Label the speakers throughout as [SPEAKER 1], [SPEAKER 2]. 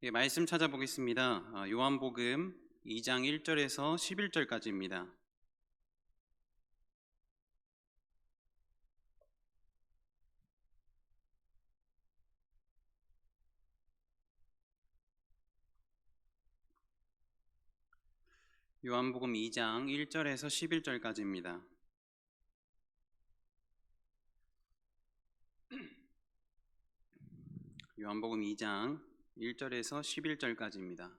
[SPEAKER 1] 예, 말씀 찾아보겠습니다. 요한복음 2장 1절에서 11절까지입니다. 요한복음 2장 1절에서 11절까지입니다. 요한복음 2장 1절에서 11절까지입니다.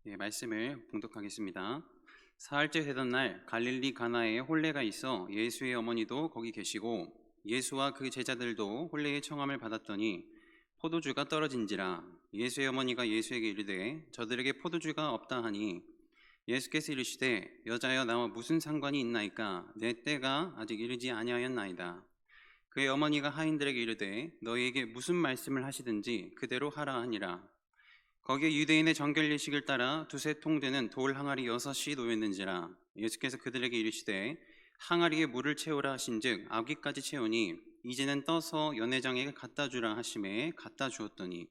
[SPEAKER 1] 예, 말씀을 봉독하겠습니다. 사흘째 되던 날 갈릴리 가나에 혼례가 있어 예수의 어머니도 거기 계시고 예수와 그 제자들도 혼례의 청함을 받았더니 포도주가 떨어진지라. 예수의 어머니가 예수에게 이르되 저들에게 포도주가 없다 하니 예수께서 이르시되 여자여 나와 무슨 상관이 있나이까? 내 때가 아직 이르지 아니하였나이다. 그의 어머니가 하인들에게 이르되 너희에게 무슨 말씀을 하시든지 그대로 하라 하니라. 거기에 유대인의 정결 예식을 따라 두세 통 되는 돌 항아리 6이 놓였는지라. 예수께서 그들에게 이르시되 항아리에 물을 채우라 하신즉 아귀까지 채우니 이제는 떠서 연회장에게 갖다 주라 하심에 갖다 주었더니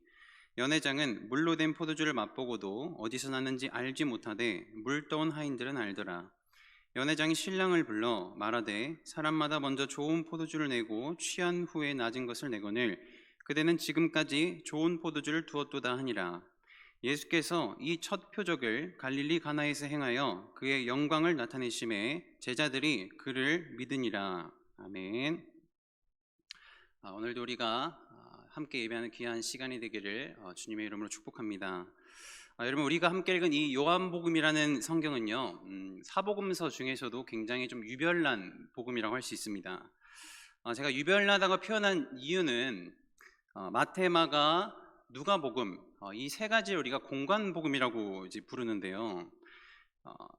[SPEAKER 1] 연회장은 물로 된 포도주를 맛보고도 어디서 났는지 알지 못하되 물 떠온 하인들은 알더라. 연회장이 신랑을 불러 말하되 사람마다 먼저 좋은 포도주를 내고 취한 후에 낮은 것을 내거늘 그대는 지금까지 좋은 포도주를 두었도다 하니라. 예수께서 이 첫 표적을 갈릴리 가나에서 행하여 그의 영광을 나타내심에 제자들이 그를 믿으니라. 아멘. 오늘도 우리가 함께 예배하는 귀한 시간이 되기를 주님의 이름으로 축복합니다. 여러분, 우리가 함께 읽은 이 요한복음이라는 성경은요, 사복음서 중에서도 굉장히 좀 유별난 복음이라고 할 수 있습니다. 제가 유별나다고 표현한 이유는 마태, 마가, 누가복음 이 세 가지를 우리가 공관복음이라고 이제 부르는데요.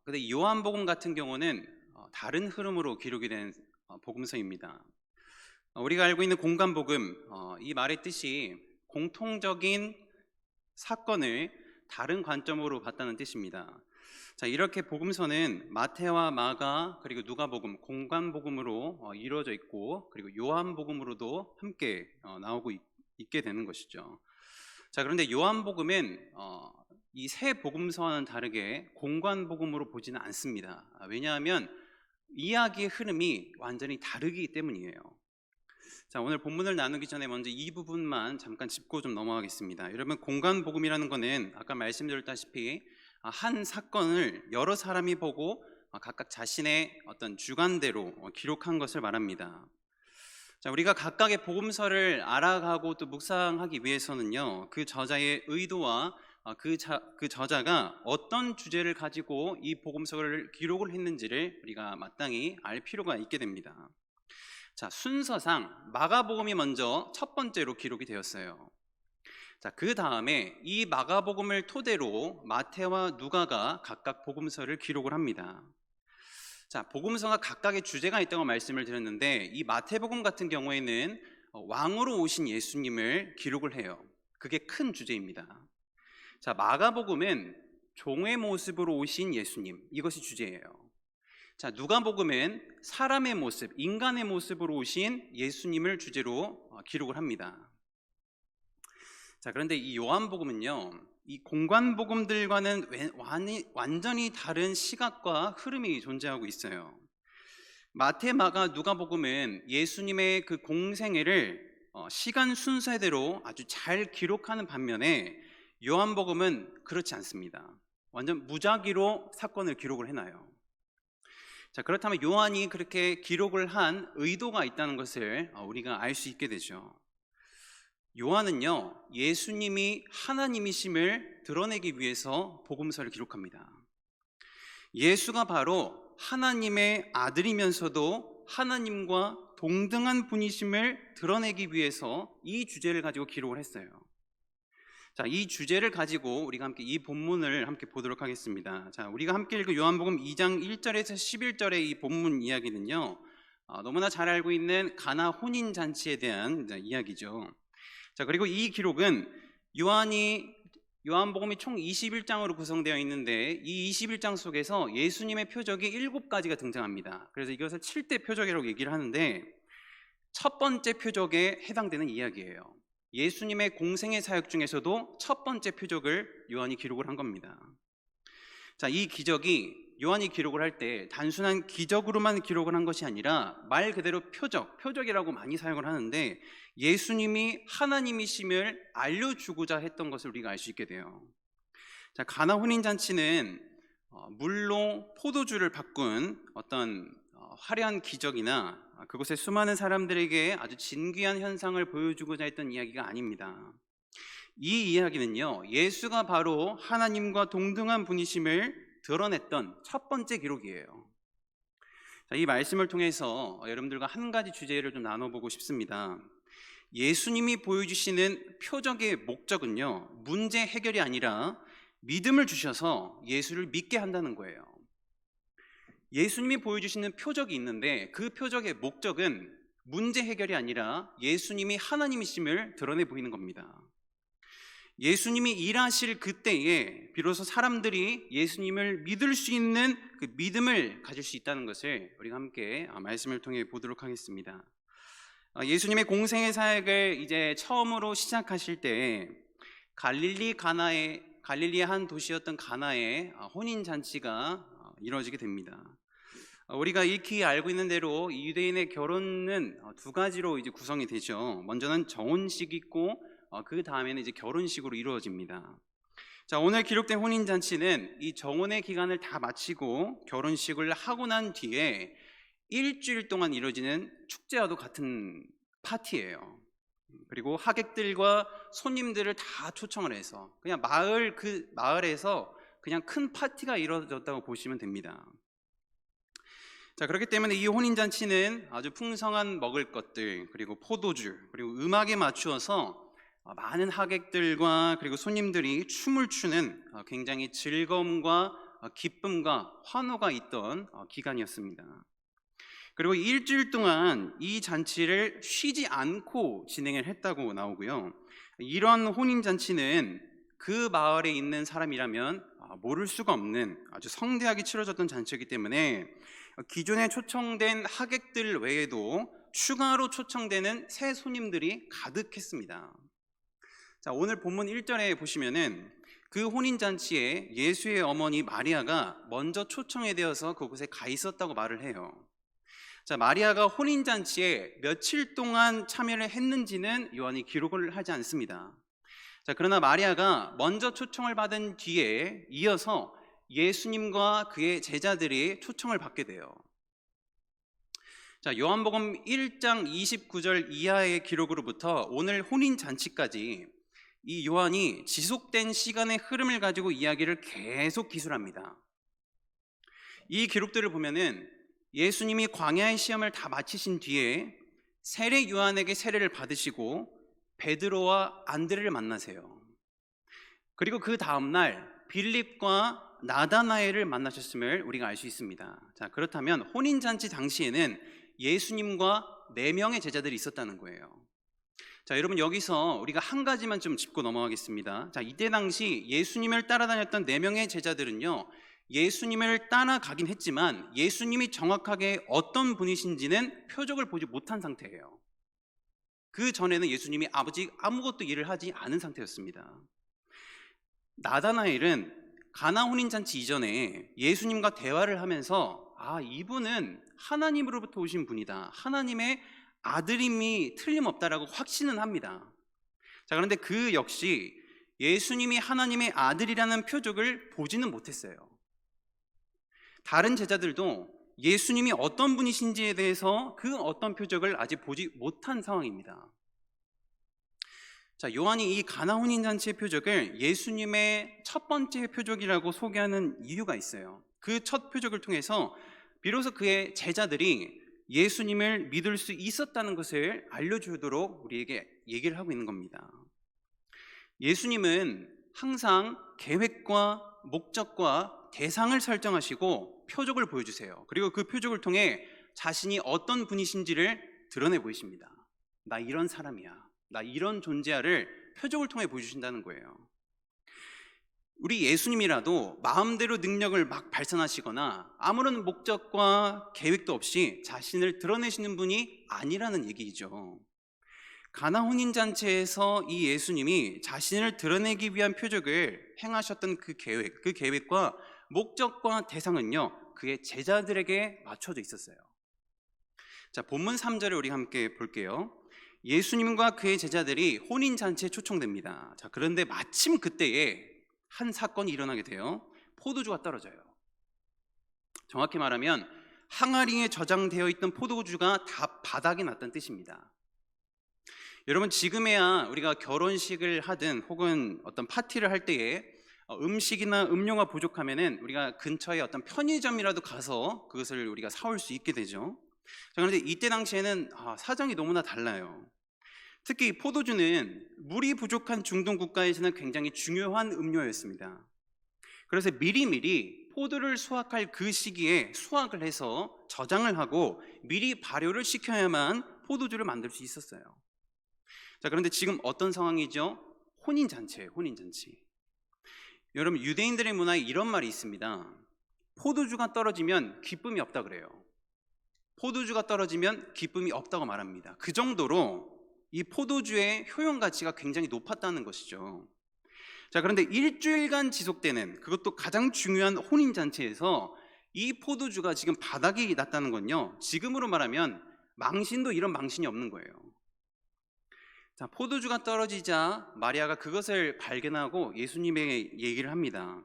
[SPEAKER 1] 근데 요한복음 같은 경우는 다른 흐름으로 기록이 된 복음서입니다. 우리가 알고 있는 공관복음, 이 말의 뜻이 공통적인 사건을 다른 관점으로 봤다는 뜻입니다. 자, 이렇게 복음서는 마태와 마가 그리고 누가복음 공관복음으로 이루어져 있고 그리고 요한복음으로도 함께 나오고 있게 되는 것이죠. 자, 그런데 요한복음은 이 세 복음서와는 다르게 공관복음으로 보지는 않습니다. 왜냐하면 이야기의 흐름이 완전히 다르기 때문이에요. 자, 오늘 본문을 나누기 전에 먼저 이 부분만 잠깐 짚고 좀 넘어가겠습니다. 여러분, 공관복음이라는 거는 아까 말씀드렸다시피 한 사건을 여러 사람이 보고 각각 자신의 어떤 주관대로 기록한 것을 말합니다. 자, 우리가 각각의 복음서를 알아가고 또 묵상하기 위해서는요, 그 저자의 의도와 그 저자가 어떤 주제를 가지고 이 복음서를 기록을 했는지를 우리가 마땅히 알 필요가 있게 됩니다. 자, 순서상 마가복음이 먼저 첫 번째로 기록이 되었어요. 자, 그 다음에 이 마가복음을 토대로 마태와 누가가 각각 복음서를 기록을 합니다. 자, 복음서가 각각의 주제가 있다고 말씀을 드렸는데 이 마태복음 같은 경우에는 왕으로 오신 예수님을 기록을 해요. 그게 큰 주제입니다. 자, 마가복음은 종의 모습으로 오신 예수님, 이것이 주제예요. 자, 누가복음은 사람의 모습, 인간의 모습으로 오신 예수님을 주제로 기록을 합니다. 자, 그런데 이 요한복음은요, 이 공관복음들과는 완전히 다른 시각과 흐름이 존재하고 있어요. 마태, 마가, 누가복음은 예수님의 그 공생애를 시간 순서대로 아주 잘 기록하는 반면에 요한복음은 그렇지 않습니다. 완전 무작위로 사건을 기록을 해놔요. 자, 그렇다면 요한이 그렇게 기록을 한 의도가 있다는 것을 우리가 알 수 있게 되죠. 요한은요, 예수님이 하나님이심을 드러내기 위해서 복음서를 기록합니다. 예수가 바로 하나님의 아들이면서도 하나님과 동등한 분이심을 드러내기 위해서 이 주제를 가지고 기록을 했어요. 자, 이 주제를 가지고 우리가 함께 이 본문을 함께 보도록 하겠습니다. 자, 우리가 함께 읽은 요한복음 2장 1절에서 11절의 이 본문 이야기는요, 너무나 잘 알고 있는 가나 혼인 잔치에 대한 이야기죠. 자, 그리고 이 기록은 요한이 요한복음이 총 21장으로 구성되어 있는데 이 21장 속에서 예수님의 표적이 7가지가 등장합니다. 그래서 이것을 7대 표적이라고 얘기를 하는데 첫 번째 표적에 해당되는 이야기예요. 예수님의 공생의 사역 중에서도 첫 번째 표적을 요한이 기록을 한 겁니다. 자, 이 기적이 요한이 기록을 할 때 단순한 기적으로만 기록을 한 것이 아니라 말 그대로 표적이라고 많이 사용을 하는데 예수님이 하나님이심을 알려주고자 했던 것을 우리가 알 수 있게 돼요. 자, 가나 혼인잔치는 물로 포도주를 바꾼 어떤 화려한 기적이나 그곳의 수많은 사람들에게 아주 진귀한 현상을 보여주고자 했던 이야기가 아닙니다. 이 이야기는요, 예수가 바로 하나님과 동등한 분이심을 드러냈던 첫 번째 기록이에요. 자, 이 말씀을 통해서 여러분들과 한 가지 주제를 좀 나눠보고 싶습니다. 예수님이 보여주시는 표적의 목적은요, 문제 해결이 아니라 믿음을 주셔서 예수를 믿게 한다는 거예요. 예수님이 보여주시는 표적이 있는데 그 표적의 목적은 문제 해결이 아니라 예수님이 하나님이심을 드러내 보이는 겁니다. 예수님이 일하실 그때에 비로소 사람들이 예수님을 믿을 수 있는 그 믿음을 가질 수 있다는 것을 우리가 함께 말씀을 통해 보도록 하겠습니다. 예수님의 공생의 사역을 이제 처음으로 시작하실 때 갈릴리의 한 도시였던 가나에 혼인 잔치가 이루어지게 됩니다. 우리가 익히 알고 있는 대로 유대인의 결혼은 두 가지로 이제 구성이 되죠. 먼저는 정혼식이 있고 그 다음에는 이제 결혼식으로 이루어집니다. 자, 오늘 기록된 혼인 잔치는 이 정혼의 기간을 다 마치고 결혼식을 하고 난 뒤에 일주일 동안 이루어지는 축제와도 같은 파티예요. 그리고 하객들과 손님들을 다 초청을 해서 그냥 마을에서 그냥 큰 파티가 이루어졌다고 보시면 됩니다. 자, 그렇기 때문에 이 혼인잔치는 아주 풍성한 먹을 것들, 그리고 포도주, 그리고 음악에 맞추어서 많은 하객들과 그리고 손님들이 춤을 추는 굉장히 즐거움과 기쁨과 환호가 있던 기간이었습니다. 그리고 일주일 동안 이 잔치를 쉬지 않고 진행을 했다고 나오고요. 이런 혼인잔치는 그 마을에 있는 사람이라면 모를 수가 없는 아주 성대하게 치러졌던 잔치이기 때문에 기존에 초청된 하객들 외에도 추가로 초청되는 새 손님들이 가득했습니다. 자, 오늘 본문 1절에 보시면은 그 혼인잔치에 예수의 어머니 마리아가 먼저 초청이 되어서 그곳에 가 있었다고 말을 해요. 자, 마리아가 혼인잔치에 며칠 동안 참여를 했는지는 요한이 기록을 하지 않습니다. 자, 그러나 마리아가 먼저 초청을 받은 뒤에 이어서 예수님과 그의 제자들이 초청을 받게 돼요. 자, 요한복음 1장 29절 이하의 기록으로부터 오늘 혼인잔치까지 이 요한이 지속된 시간의 흐름을 가지고 이야기를 계속 기술합니다. 이 기록들을 보면은 예수님이 광야의 시험을 다 마치신 뒤에 세례 요한에게 세례를 받으시고 베드로와 안드레를 만나세요. 그리고 그 다음날 빌립과 나다나엘을 만나셨음을 우리가 알 수 있습니다. 자, 그렇다면 혼인잔치 당시에는 예수님과 4명의 제자들이 있었다는 거예요. 자, 여러분, 여기서 우리가 한 가지만 좀 짚고 넘어가겠습니다. 자, 이때 당시 예수님을 따라다녔던 4명의 제자들은요, 예수님을 따라가긴 했지만 예수님이 정확하게 어떤 분이신지는 표적을 보지 못한 상태예요. 그 전에는 예수님이 아버지 아무것도 일을 하지 않은 상태였습니다. 나다나엘은 가나 혼인잔치 이전에 예수님과 대화를 하면서 이분은 하나님으로부터 오신 분이다, 하나님의 아들임이 틀림없다라고 확신은 합니다. 자, 그런데 그 역시 예수님이 하나님의 아들이라는 표적을 보지는 못했어요. 다른 제자들도 예수님이 어떤 분이신지에 대해서 그 어떤 표적을 아직 보지 못한 상황입니다. 자, 요한이 이 가나 혼인잔치의 표적을 예수님의 첫 번째 표적이라고 소개하는 이유가 있어요. 그 첫 표적을 통해서 비로소 그의 제자들이 예수님을 믿을 수 있었다는 것을 알려주도록 우리에게 얘기를 하고 있는 겁니다. 예수님은 항상 계획과 목적과 대상을 설정하시고 표적을 보여주세요. 그리고 그 표적을 통해 자신이 어떤 분이신지를 드러내 보이십니다. 나 이런 사람이야, 나 이런 존재야를 표적을 통해 보여주신다는 거예요. 우리 예수님이라도 마음대로 능력을 막 발산하시거나 아무런 목적과 계획도 없이 자신을 드러내시는 분이 아니라는 얘기이죠. 가나 혼인잔치에서 이 예수님이 자신을 드러내기 위한 표적을 행하셨던 그 계획과 목적과 대상은요, 그의 제자들에게 맞춰져 있었어요. 자, 본문 3절을 우리 함께 볼게요. 예수님과 그의 제자들이 혼인잔치에 초청됩니다. 자, 그런데 마침 그때에 한 사건이 일어나게 돼요. 포도주가 떨어져요. 정확히 말하면 항아리에 저장되어 있던 포도주가 다 바닥에 났다는 뜻입니다. 여러분, 지금에야 우리가 결혼식을 하든 혹은 어떤 파티를 할 때에 음식이나 음료가 부족하면은 우리가 근처에 어떤 편의점이라도 가서 그것을 우리가 사올 수 있게 되죠. 자, 그런데 이때 당시에는 사정이 너무나 달라요. 특히 포도주는 물이 부족한 중동 국가에서는 굉장히 중요한 음료였습니다. 그래서 미리미리 포도를 수확할 그 시기에 수확을 해서 저장을 하고 미리 발효를 시켜야만 포도주를 만들 수 있었어요. 자, 그런데 지금 어떤 상황이죠? 혼인잔치예요, 혼인잔치. 여러분, 유대인들의 문화에 이런 말이 있습니다. 포도주가 떨어지면 기쁨이 없다 그래요. 포도주가 떨어지면 기쁨이 없다고 말합니다. 그 정도로 이 포도주의 효용 가치가 굉장히 높았다는 것이죠. 자, 그런데 일주일간 지속되는 그것도 가장 중요한 혼인잔치에서 이 포도주가 지금 바닥이 났다는 건요, 지금으로 말하면 망신도 이런 망신이 없는 거예요. 자, 포도주가 떨어지자 마리아가 그것을 발견하고 예수님에게 얘기를 합니다.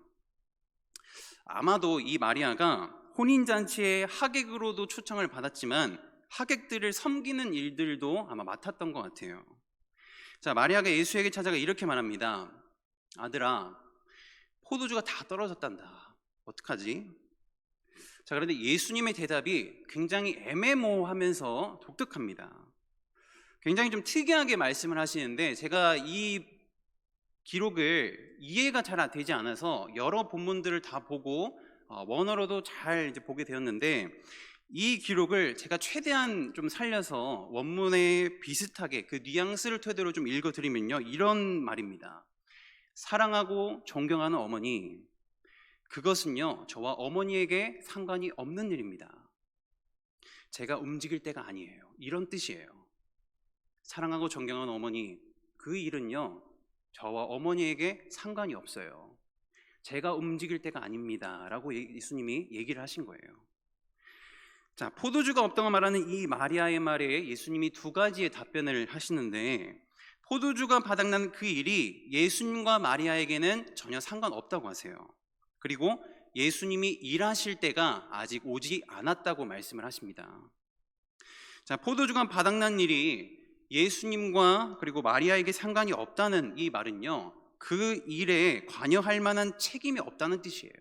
[SPEAKER 1] 아마도 이 마리아가 혼인잔치에 하객으로도 초청을 받았지만 하객들을 섬기는 일들도 아마 맡았던 것 같아요. 자, 마리아가 예수에게 찾아가 이렇게 말합니다. 아들아, 포도주가 다 떨어졌단다. 어떡하지? 자, 그런데 예수님의 대답이 굉장히 애매모호하면서 독특합니다. 굉장히 좀 특이하게 말씀을 하시는데 제가 이 기록을 이해가 잘 되지 않아서 여러 본문들을 다 보고 원어로도 잘 이제 보게 되었는데, 이 기록을 제가 최대한 좀 살려서 원문에 비슷하게 그 뉘앙스를 토대로 좀 읽어드리면요, 이런 말입니다. 사랑하고 존경하는 어머니, 그것은요 저와 어머니에게 상관이 없는 일입니다. 제가 움직일 때가 아니에요. 이런 뜻이에요. 사랑하고 존경하는 어머니, 그 일은요 저와 어머니에게 상관이 없어요. 제가 움직일 때가 아닙니다 라고 예수님이 얘기를 하신 거예요. 자, 포도주가 없다고 말하는 이 마리아의 말에 예수님이 두 가지의 답변을 하시는데, 포도주가 바닥난 그 일이 예수님과 마리아에게는 전혀 상관없다고 하세요. 그리고 예수님이 일하실 때가 아직 오지 않았다고 말씀을 하십니다. 자, 포도주가 바닥난 일이 예수님과 그리고 마리아에게 상관이 없다는 이 말은요, 그 일에 관여할 만한 책임이 없다는 뜻이에요.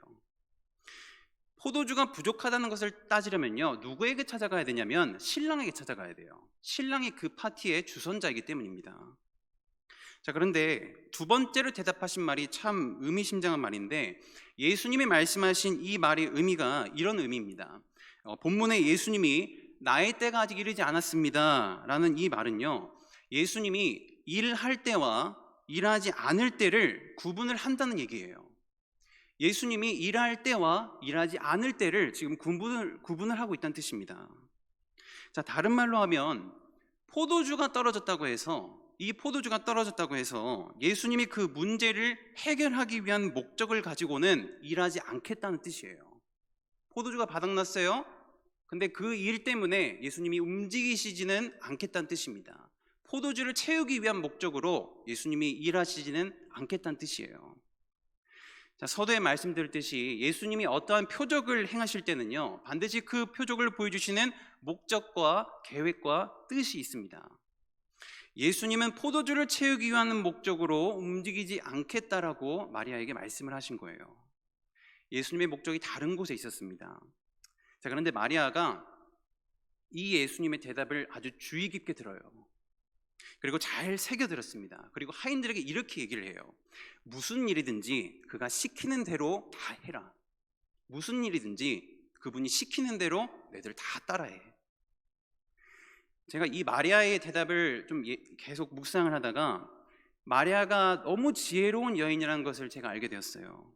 [SPEAKER 1] 포도주가 부족하다는 것을 따지려면요, 누구에게 찾아가야 되냐면 신랑에게 찾아가야 돼요. 신랑이 그 파티의 주선자이기 때문입니다. 자, 그런데 두 번째로 대답하신 말이 참 의미심장한 말인데, 예수님이 말씀하신 이 말의 의미가 이런 의미입니다. 본문에 예수님이 나의 때가 아직 이르지 않았습니다 라는 이 말은요, 예수님이 일할 때와 일하지 않을 때를 구분을 한다는 얘기예요. 예수님이 일할 때와 일하지 않을 때를 지금 구분을 하고 있다는 뜻입니다. 자, 다른 말로 하면 포도주가 떨어졌다고 해서 예수님이 그 문제를 해결하기 위한 목적을 가지고는 일하지 않겠다는 뜻이에요. 포도주가 바닥났어요. 근데 그 일 때문에 예수님이 움직이시지는 않겠다는 뜻입니다. 포도주를 채우기 위한 목적으로 예수님이 일하시지는 않겠다는 뜻이에요. 자, 서두에 말씀드렸듯이 예수님이 어떠한 표적을 행하실 때는요, 반드시 그 표적을 보여주시는 목적과 계획과 뜻이 있습니다. 예수님은 포도주를 채우기 위한 목적으로 움직이지 않겠다라고 마리아에게 말씀을 하신 거예요. 예수님의 목적이 다른 곳에 있었습니다. 자, 그런데 마리아가 이 예수님의 대답을 아주 주의 깊게 들어요. 그리고 잘 새겨들었습니다. 그리고 하인들에게 이렇게 얘기를 해요. 무슨 일이든지 그가 시키는 대로 다 해라. 무슨 일이든지 그분이 시키는 대로 너희들 다 따라해. 제가 이 마리아의 대답을 좀 계속 묵상을 하다가 마리아가 너무 지혜로운 여인이라는 것을 제가 알게 되었어요.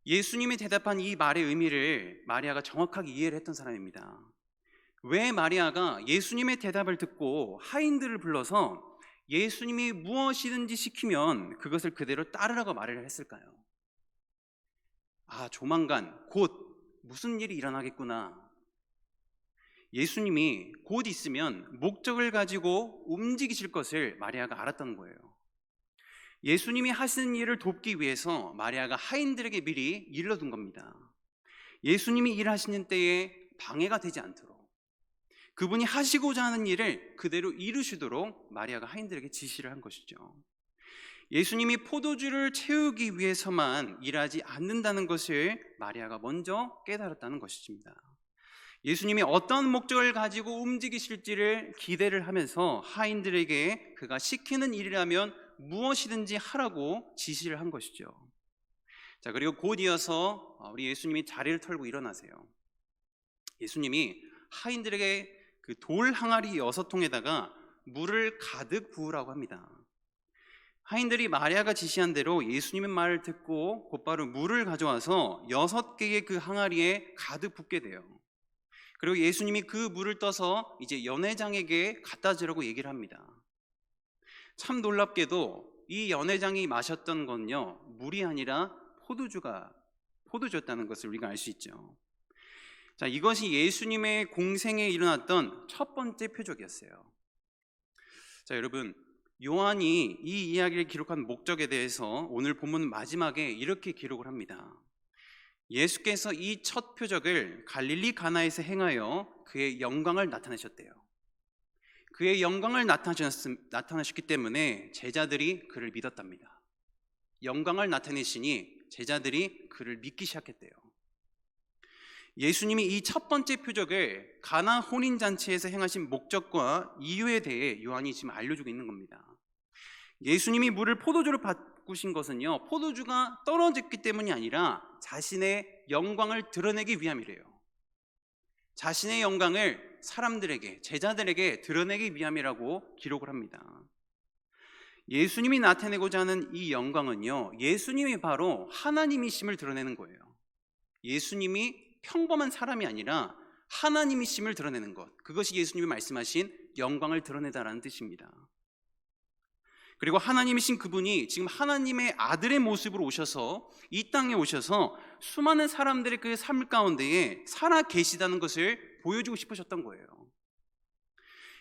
[SPEAKER 1] 예수님이 대답한 이 말의 의미를 마리아가 정확하게 이해를 했던 사람입니다. 왜 마리아가 예수님의 대답을 듣고 하인들을 불러서 예수님이 무엇이든지 시키면 그것을 그대로 따르라고 말을 했을까요? 조만간 곧 무슨 일이 일어나겠구나. 예수님이 곧 있으면 목적을 가지고 움직이실 것을 마리아가 알았던 거예요. 예수님이 하시는 일을 돕기 위해서 마리아가 하인들에게 미리 일러둔 겁니다. 예수님이 일하시는 때에 방해가 되지 않도록, 그분이 하시고자 하는 일을 그대로 이루시도록 마리아가 하인들에게 지시를 한 것이죠. 예수님이 포도주를 채우기 위해서만 일하지 않는다는 것을 마리아가 먼저 깨달았다는 것입니다. 예수님이 어떤 목적을 가지고 움직이실지를 기대를 하면서 하인들에게 그가 시키는 일이라면 무엇이든지 하라고 지시를 한 것이죠. 자, 그리고 곧 이어서 우리 예수님이 자리를 털고 일어나세요. 예수님이 하인들에게 그 돌 항아리 6통에다가 물을 가득 부으라고 합니다. 하인들이 마리아가 지시한 대로 예수님의 말을 듣고 곧바로 물을 가져와서 6개의 그 항아리에 가득 붓게 돼요. 그리고 예수님이 그 물을 떠서 이제 연회장에게 갖다 주라고 얘기를 합니다. 참 놀랍게도 이 연회장이 마셨던 건요, 물이 아니라 포도주였다는 것을 우리가 알 수 있죠. 자, 이것이 예수님의 공생에 일어났던 첫 번째 표적이었어요. 자, 여러분, 요한이 이 이야기를 기록한 목적에 대해서 오늘 본문 마지막에 이렇게 기록을 합니다. 예수께서 이 첫 표적을 갈릴리 가나에서 행하여 그의 영광을 나타내셨대요. 그의 영광을 나타내셨기 때문에 제자들이 그를 믿었답니다. 영광을 나타내시니 제자들이 그를 믿기 시작했대요. 예수님이 이 첫 번째 표적을 가나 혼인잔치에서 행하신 목적과 이유에 대해 요한이 지금 알려주고 있는 겁니다. 예수님이 물을 포도주로 바꾸신 것은요, 포도주가 떨어졌기 때문이 아니라 자신의 영광을 드러내기 위함이래요. 자신의 영광을 사람들에게, 제자들에게 드러내기 위함이라고 기록을 합니다. 예수님이 나타내고자 하는 이 영광은요, 예수님이 바로 하나님이심을 드러내는 거예요. 예수님이 평범한 사람이 아니라 하나님이심을 드러내는 것, 그것이 예수님이 말씀하신 영광을 드러내다라는 뜻입니다. 그리고 하나님이신 그분이 지금 하나님의 아들의 모습으로 오셔서 이 땅에 오셔서 수많은 사람들의 그 삶 가운데에 살아 계시다는 것을 보여주고 싶으셨던 거예요.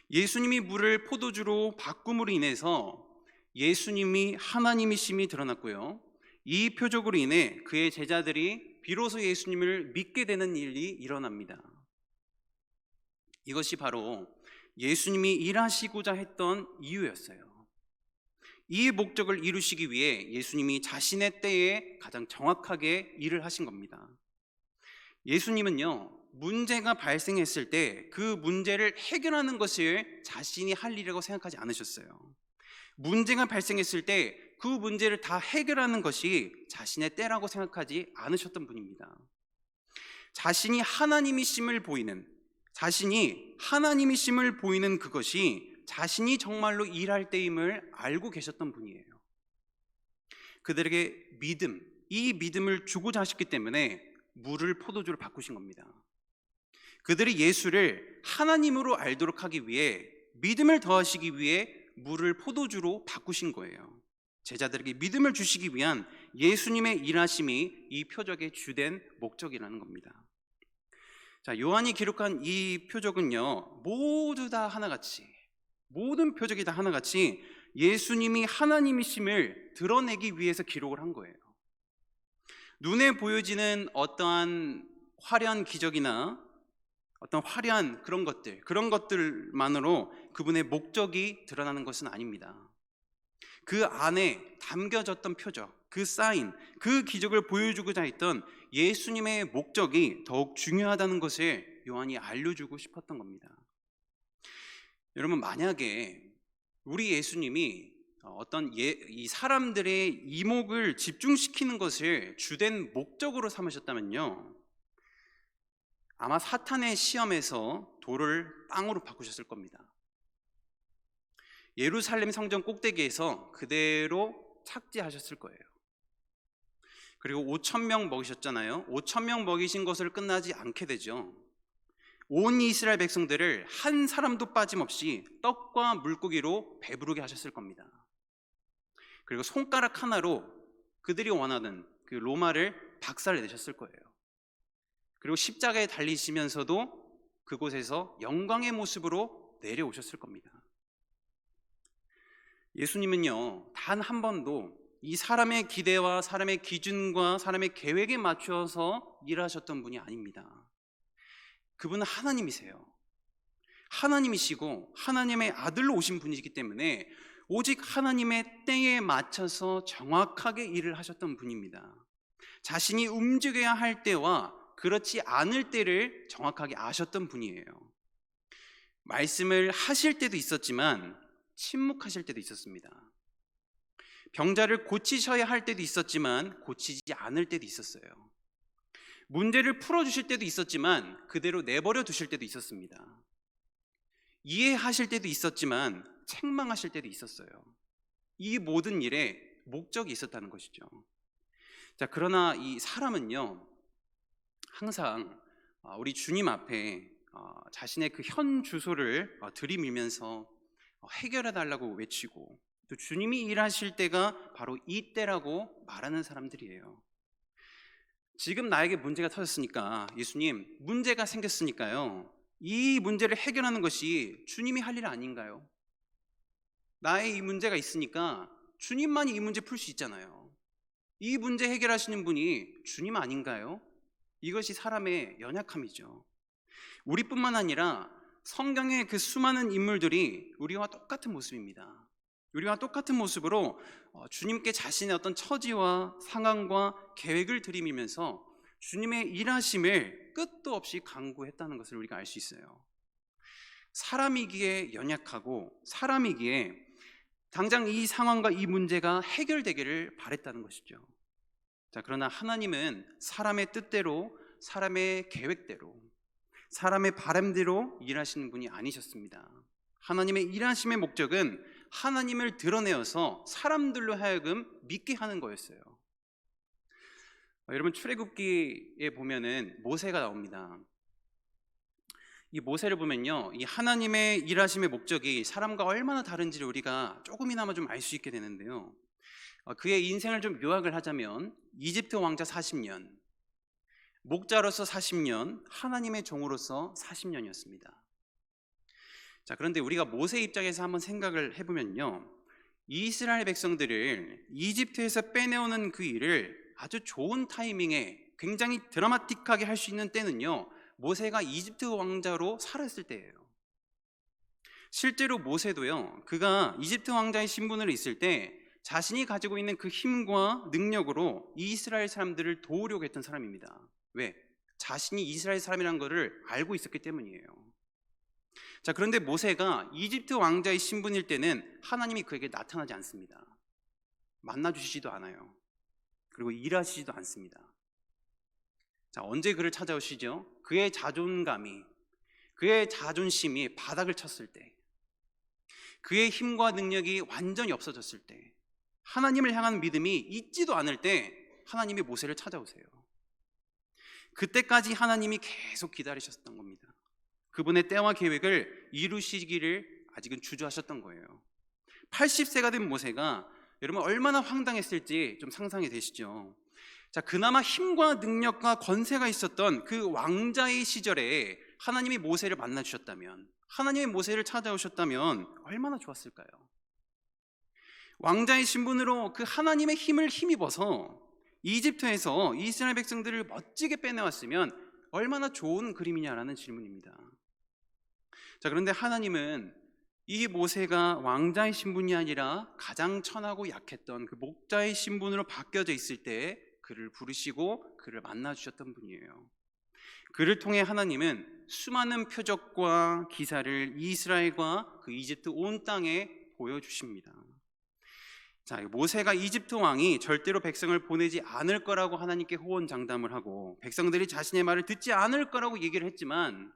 [SPEAKER 1] 예수님이 물을 포도주로 바꿈으로 인해서 예수님이 하나님이심이 드러났고요, 이 표적으로 인해 그의 제자들이 비로소 예수님을 믿게 되는 일이 일어납니다. 이것이 바로 예수님이 일하시고자 했던 이유였어요. 이 목적을 이루시기 위해 예수님이 자신의 때에 가장 정확하게 일을 하신 겁니다. 예수님은요, 문제가 발생했을 때 그 문제를 해결하는 것을 자신이 할 일이라고 생각하지 않으셨어요. 문제가 발생했을 때 그 문제를 다 해결하는 것이 자신의 때라고 생각하지 않으셨던 분입니다. 자신이 하나님이심을 보이는 그것이 자신이 정말로 일할 때임을 알고 계셨던 분이에요. 그들에게 이 믿음을 주고자 하셨기 때문에 물을 포도주로 바꾸신 겁니다. 그들이 예수를 하나님으로 알도록 하기 위해, 믿음을 더하시기 위해 물을 포도주로 바꾸신 거예요. 제자들에게 믿음을 주시기 위한 예수님의 일하심이 이 표적의 주된 목적이라는 겁니다. 자, 요한이 기록한 이 표적은요, 모든 표적이 다 하나같이 예수님이 하나님이심을 드러내기 위해서 기록을 한 거예요. 눈에 보여지는 어떠한 화려한 기적이나 어떤 화려한 그런 것들만으로 그분의 목적이 드러나는 것은 아닙니다. 그 안에 담겨졌던 표적, 그 사인, 그 기적을 보여주고자 했던 예수님의 목적이 더욱 중요하다는 것을 요한이 알려주고 싶었던 겁니다. 여러분, 만약에 우리 예수님이 어떤 이 사람들의 이목을 집중시키는 것을 주된 목적으로 삼으셨다면요, 아마 사탄의 시험에서 돌을 빵으로 바꾸셨을 겁니다. 예루살렘 성전 꼭대기에서 그대로 착지하셨을 거예요. 그리고 5,000명 먹이셨잖아요. 5,000명 먹이신 것을 끝나지 않게 되죠. 온 이스라엘 백성들을 한 사람도 빠짐없이 떡과 물고기로 배부르게 하셨을 겁니다. 그리고 손가락 하나로 그들이 원하는 그 로마를 박살내셨을 거예요. 그리고 십자가에 달리시면서도 그곳에서 영광의 모습으로 내려오셨을 겁니다. 예수님은요, 단 한 번도 이 사람의 기대와 사람의 기준과 사람의 계획에 맞춰서 일하셨던 분이 아닙니다. 그분은 하나님이세요. 하나님이시고 하나님의 아들로 오신 분이기 때문에 오직 하나님의 때에 맞춰서 정확하게 일을 하셨던 분입니다. 자신이 움직여야 할 때와 그렇지 않을 때를 정확하게 아셨던 분이에요. 말씀을 하실 때도 있었지만 침묵하실 때도 있었습니다. 병자를 고치셔야 할 때도 있었지만 고치지 않을 때도 있었어요. 문제를 풀어주실 때도 있었지만 그대로 내버려 두실 때도 있었습니다. 이해하실 때도 있었지만 책망하실 때도 있었어요. 이 모든 일에 목적이 있었다는 것이죠. 자, 그러나 이 사람은요, 항상 우리 주님 앞에 자신의 그 현 주소를 들이밀면서 해결해 달라고 외치고, 또 주님이 일하실 때가 바로 이때라고 말하는 사람들이에요. 지금 나에게 문제가 터졌으니까, 예수님, 문제가 생겼으니까요, 이 문제를 해결하는 것이 주님이 할 일 아닌가요? 나의 이 문제가 있으니까 주님만이 이 문제 풀 수 있잖아요. 이 문제 해결하시는 분이 주님 아닌가요? 이것이 사람의 연약함이죠. 우리뿐만 아니라 성경의 그 수많은 인물들이 우리와 똑같은 모습입니다. 우리와 똑같은 모습으로 주님께 자신의 어떤 처지와 상황과 계획을 들이밀면서 주님의 일하심을 끝도 없이 간구했다는 것을 우리가 알 수 있어요. 사람이기에 연약하고 사람이기에 당장 이 상황과 이 문제가 해결되기를 바랬다는 것이죠. 자, 그러나 하나님은 사람의 뜻대로, 사람의 계획대로, 사람의 바람대로 일하시는 분이 아니셨습니다. 하나님의 일하심의 목적은 하나님을 드러내어서 사람들로 하여금 믿게 하는 거였어요. 여러분, 출애굽기에 보면은 모세가 나옵니다. 이 모세를 보면요, 이 하나님의 일하심의 목적이 사람과 얼마나 다른지를 우리가 조금이나마 좀 알 수 있게 되는데요, 그의 인생을 좀 요약을 하자면 이집트 왕자 40년, 목자로서 40년, 하나님의 종으로서 40년이었습니다. 자, 그런데 우리가 모세 입장에서 한번 생각을 해보면요, 이스라엘 백성들을 이집트에서 빼내오는 그 일을 아주 좋은 타이밍에 굉장히 드라마틱하게 할 수 있는 때는요, 모세가 이집트 왕자로 살았을 때예요. 실제로 모세도요, 그가 이집트 왕자의 신분으로 있을 때 자신이 가지고 있는 그 힘과 능력으로 이스라엘 사람들을 도우려고 했던 사람입니다. 왜? 자신이 이스라엘 사람이라는 것을 알고 있었기 때문이에요. 자, 그런데 모세가 이집트 왕자의 신분일 때는 하나님이 그에게 나타나지 않습니다. 만나주시지도 않아요. 그리고 일하시지도 않습니다. 자, 언제 그를 찾아오시죠? 그의 자존감이, 그의 자존심이 바닥을 쳤을 때, 그의 힘과 능력이 완전히 없어졌을 때, 하나님을 향한 믿음이 있지도 않을 때 하나님이 모세를 찾아오세요. 그때까지 하나님이 계속 기다리셨던 겁니다. 그분의 때와 계획을 이루시기를 아직은 주저하셨던 거예요. 80세가 된 모세가 여러분 얼마나 황당했을지 좀 상상이 되시죠? 자, 그나마 힘과 능력과 권세가 있었던 그 왕자의 시절에 하나님이 모세를 만나 주셨다면, 하나님의 모세를 찾아오셨다면 얼마나 좋았을까요? 왕자의 신분으로 그 하나님의 힘을 힘입어서 이집트에서 이스라엘 백성들을 멋지게 빼내왔으면 얼마나 좋은 그림이냐라는 질문입니다. 자, 그런데 하나님은 이 모세가 왕자의 신분이 아니라 가장 천하고 약했던 그 목자의 신분으로 바뀌어져 있을 때 그를 부르시고 그를 만나 주셨던 분이에요. 그를 통해 하나님은 수많은 표적과 기사를 이스라엘과 그 이집트 온 땅에 보여주십니다. 자, 모세가 이집트 왕이 절대로 백성을 보내지 않을 거라고 하나님께 호언장담을 하고 백성들이 자신의 말을 듣지 않을 거라고 얘기를 했지만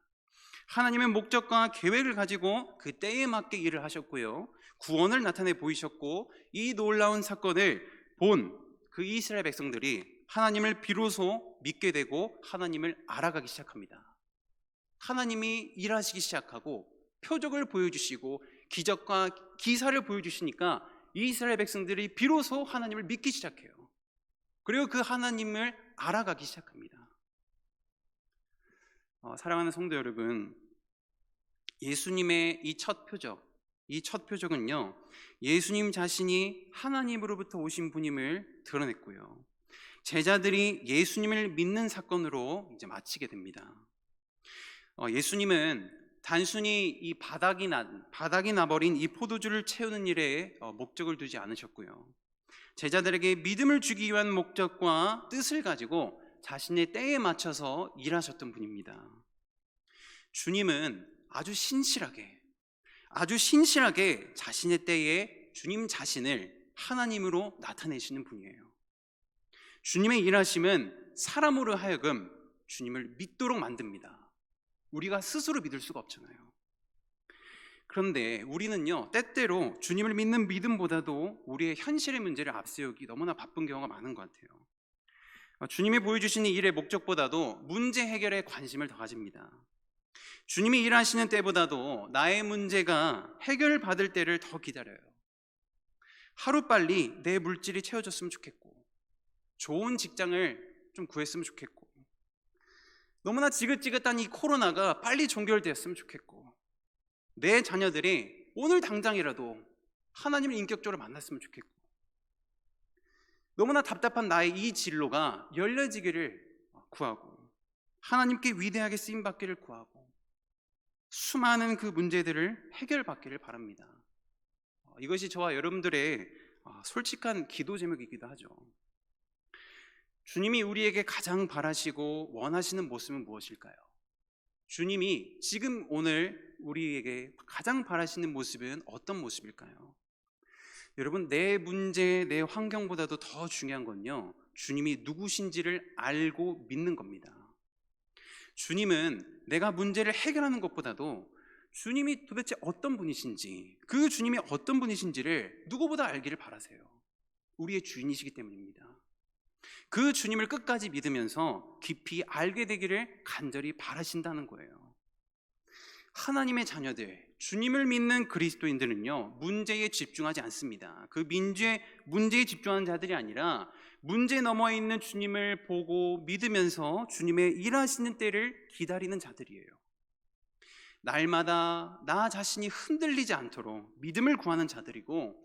[SPEAKER 1] 하나님의 목적과 계획을 가지고 그 때에 맞게 일을 하셨고요, 구원을 나타내 보이셨고, 이 놀라운 사건을 본 그 이스라엘 백성들이 하나님을 비로소 믿게 되고 하나님을 알아가기 시작합니다. 하나님이 일하시기 시작하고 표적을 보여주시고 기적과 기사를 보여주시니까 이스라엘 백성들이 비로소 하나님을 믿기 시작해요. 그리고 그 하나님을 알아가기 시작합니다. 사랑하는 성도 여러분, 예수님의 이 첫 표적은요, 예수님 자신이 하나님으로부터 오신 분임을 드러냈고요, 제자들이 예수님을 믿는 사건으로 이제 마치게 됩니다. 예수님은 단순히 이 바닥이 나버린 이 포도주를 채우는 일에 목적을 두지 않으셨고요, 제자들에게 믿음을 주기 위한 목적과 뜻을 가지고 자신의 때에 맞춰서 일하셨던 분입니다. 주님은 아주 신실하게 자신의 때에 주님 자신을 하나님으로 나타내시는 분이에요. 주님의 일하심은 사람으로 하여금 주님을 믿도록 만듭니다. 우리가 스스로 믿을 수가 없잖아요. 그런데 우리는요, 때때로 주님을 믿는 믿음보다도 우리의 현실의 문제를 앞세우기 너무나 바쁜 경우가 많은 것 같아요. 주님이 보여주시는 일의 목적보다도 문제 해결에 관심을 더 가집니다. 주님이 일하시는 때보다도 나의 문제가 해결받을 때를 더 기다려요. 하루빨리 내 물질이 채워졌으면 좋겠고, 좋은 직장을 좀 구했으면 좋겠고, 너무나 지긋지긋한 이 코로나가 빨리 종결되었으면 좋겠고, 내 자녀들이 오늘 당장이라도 하나님을 인격적으로 만났으면 좋겠고, 너무나 답답한 나의 이 진로가 열려지기를 구하고, 하나님께 위대하게 쓰임받기를 구하고, 수많은 그 문제들을 해결받기를 바랍니다. 이것이 저와 여러분들의 솔직한 기도 제목이기도 하죠. 주님이 우리에게 가장 바라시고 원하시는 모습은 무엇일까요? 주님이 지금 오늘 우리에게 가장 바라시는 모습은 어떤 모습일까요? 여러분, 내 문제, 내 환경보다도 더 중요한 건요, 주님이 누구신지를 알고 믿는 겁니다. 주님은 내가 문제를 해결하는 것보다도 주님이 도대체 어떤 분이신지, 그 주님이 어떤 분이신지를 누구보다 알기를 바라세요. 우리의 주인이시기 때문입니다. 그 주님을 끝까지 믿으면서 깊이 알게 되기를 간절히 바라신다는 거예요. 하나님의 자녀들, 주님을 믿는 그리스도인들은요, 문제에 집중하지 않습니다. 그 문제에 집중하는 자들이 아니라 문제 너머에 있는 주님을 보고 믿으면서 주님의 일하시는 때를 기다리는 자들이에요. 날마다 나 자신이 흔들리지 않도록 믿음을 구하는 자들이고,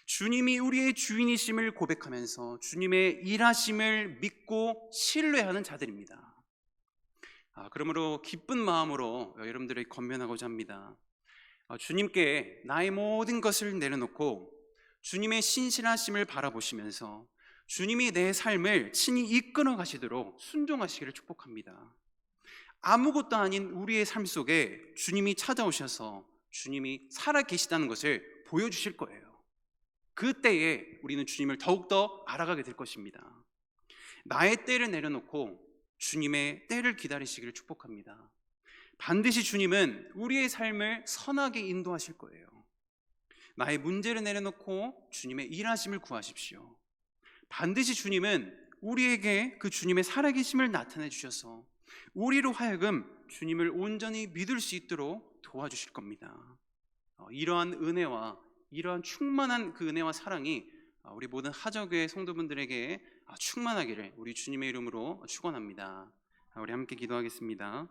[SPEAKER 1] 주님이 우리의 주인이심을 고백하면서 주님의 일하심을 믿고 신뢰하는 자들입니다. 그러므로 기쁜 마음으로 여러분들을 권면하고자 합니다. 주님께 나의 모든 것을 내려놓고 주님의 신실하심을 바라보시면서 주님이 내 삶을 친히 이끌어 가시도록 순종하시기를 축복합니다. 아무것도 아닌 우리의 삶 속에 주님이 찾아오셔서 주님이 살아 계시다는 것을 보여주실 거예요. 그때에 우리는 주님을 더욱더 알아가게 될 것입니다. 나의 때를 내려놓고 주님의 때를 기다리시기를 축복합니다. 반드시 주님은 우리의 삶을 선하게 인도하실 거예요. 나의 문제를 내려놓고 주님의 일하심을 구하십시오. 반드시 주님은 우리에게 그 주님의 살아계심을 나타내 주셔서 우리로 하여금 주님을 온전히 믿을 수 있도록 도와주실 겁니다. 이러한 은혜와 이러한 충만한 그 은혜와 사랑이 우리 모든 하저교회 성도분들에게 충만하기를 우리 주님의 이름으로 축원합니다. 우리 함께 기도하겠습니다.